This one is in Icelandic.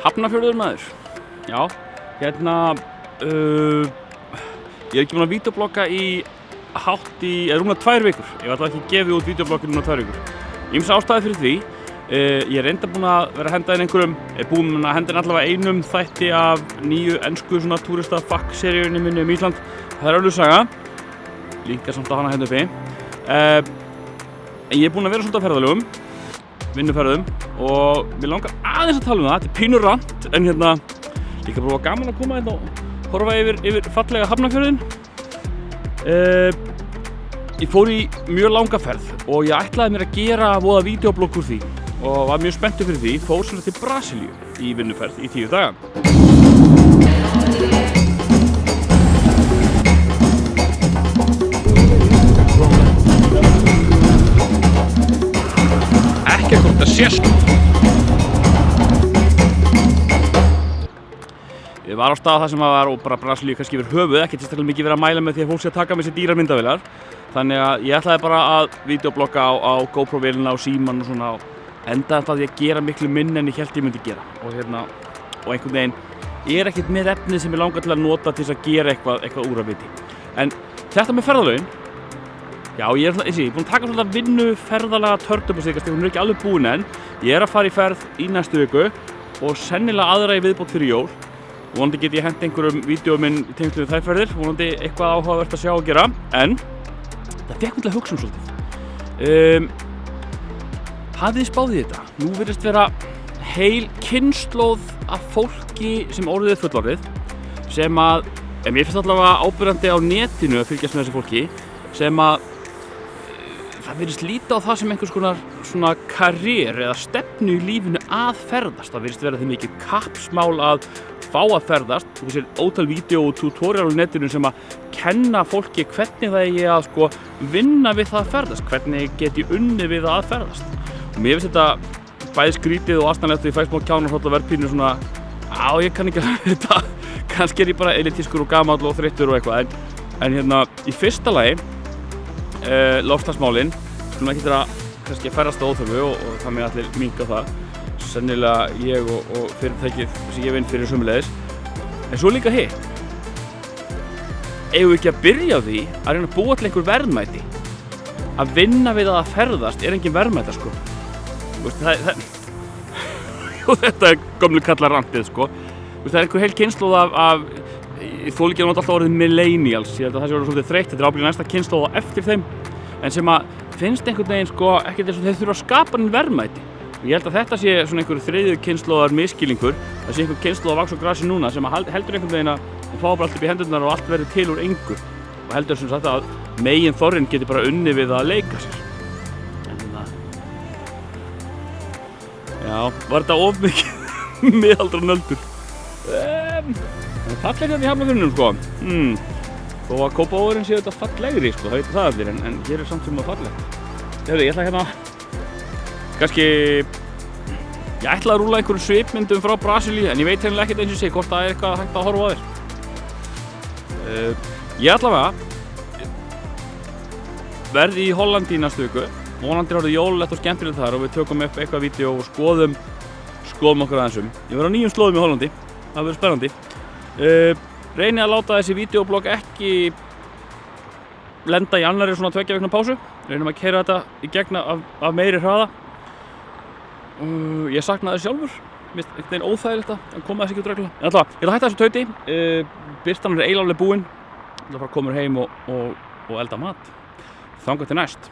Hafnarfjörður maður. Já, hérna, ég ekki búinn að vídeoblogga í rúmlega 2 vikur. Ég var ekki gefið út vídeobloggi núna 2 vikur. Ýmsar ástæður fyrir því. Ég er reyndar búinn að vera að henda inn einhverjum, búinn að henda inn allavega einum þætti af nýju ensku svona túrista fuck-seríunni minni Ísland. Það önnur saga. Líka samt að hana hérna uppi. En ég er búinn að vera svona á ferðalögum, vinnuferðum, og mér langar aðeins að tala það. Þetta er pínur rant, en hérna líka bara gaman að koma hérna og horfa yfir fallega Hafnarfjörðinn. Ég fór í mjög langa ferð og ég ætlaði mér að gera voða vídeoblogg úr því og var mjög spenntur fyrir því. Fór sem sagt til Brasilíu í vinnuferð í 10 daga. Ekki hvort það sést. Ég var á stað það sem var og bara Brasilíu kannski yfir höfuð, ekki tilstaklega mikið verið að mæla með því að fólk sé að taka með sér dýrar myndavélar. Þannig að ég ætlaði bara að vídeoblogga á GoPro-vélina og síman og svona, og endaði alltaf því að gera miklu minna en ég hélt ég myndi gera. Og einhvern veginn, ég er ekkert með efnið sem ég langar til að nota til þess að gera eitthvað úr að viti. En þetta með ferðalögin, já, ég er búinn að taka svona vinnuferðalega törn upp á sig, hún er ekki alveg búin enn. Ég er að fara í ferð í næstu viku og sennilega aðra í viðbót fyrir jól. Vonandi get ég hent einhverjum vídeóum minn í tengslum við þær ferðir, vonandi eitthvað áhugavert að sjá og gera. En það fékk mig til að hugsa svolítið. Hafið þið spáð í þetta? Nú virðist vera heil kynslóð af fólki sem orðið er fullorðið, sem að, mér finnst allavega áberandi á netinu að fylgjast með þessu fólki, sem að það virðist líta á það sem einhvers konar svona karriér eða stefnu í lífinu að ferðast. Það virðist vera því mikið kappsmál að fá að ferðast. Þú sér ótal vídeó og tutorial á netinu sem að kenna fólki hvernig það eigi að vinna við það að ferðast, hvernig get ég unnið við það að ferðast. Og mér finnst þetta bæði skrítið og astanlegt og ég fæ smá kjánarhroll og verðpínu svona, ég kann ekki að þetta, kannski er ég bara elitískur og gamall og þreyttur og eitthvað, en hérna í fyrsta lagi loftslagsmálin, skulum ekki vera kannski að ferðast á óþörfu og það með allir minnka það, sennilega ég og fyrirtækið sem ég vinn fyrir sömuleiðis. En svo líka hitt, eigum við ekki að byrja á því að reyna að búa til einhver verðmæti. Að vinna við að ferðast er engin verðmæta, sko. Þetta er gömlu kallar rantið, sko. Það er einhver heil kynslóð af ég þoli ekki að nota alltaf orðið millennials, ég held að það sé orðið svolítið þreytt, þetta er ábyggilega næsta kynslóð á eftir þeim, en sem að finnst einhvern veginn ekkert eins og þeir þurfa að skapa en verðmæti. Ég held að þetta sé svona einhver þriðju kynslóðar miskilningur, það sé einhver kynslóð að vaxa á grasi núna sem að heldur einhvern veginn að hún fá bara allt upp í hendurnar og allt verður til úr engu og heldur sem sagt að megin þorrinn geti bara unnið við að leika sér. Já, var þetta of mikið miðaldra nöldur? Það er fallegri í Hafnarfjörðinum, sko. Þó að Kópavogurinn sé þetta fallegri, sko, það veit það allir, en hér er samt sem það fallegt. Ég ætla hérna, kannski, ég ætla að rúlla einhverjum svipmyndum frá Brasilíu, en ég veit hennilega ekkert eins og sé hvort það er eitthvað hægt að horfa á þér. Ég allavega verð í Hollandi í næstu viku. Vonandi er orðið jólulegt og skemmtilegt þar og við tökum upp eitthvað vídeo og skoðum okkur aðeins um. Ég verð á nýjum slóðum í Hollandi, það verður spennandi. Reyni að láta þessi vídeoblogg ekki lenda í annarri svona 2 vikna pásu. Reynum að keyra þetta í gegn af meiri hraða. Ég saknaði þess sjálfur. Mér finnst einhvern veginn óþægilegt að koma þessi ekki út reglulega. En alltaf, ég ætla að hætta þessu tauti. Birtan er eiginlega alveg búin. Ég ætla að fara að koma heim og elda mat. Þangað til næst.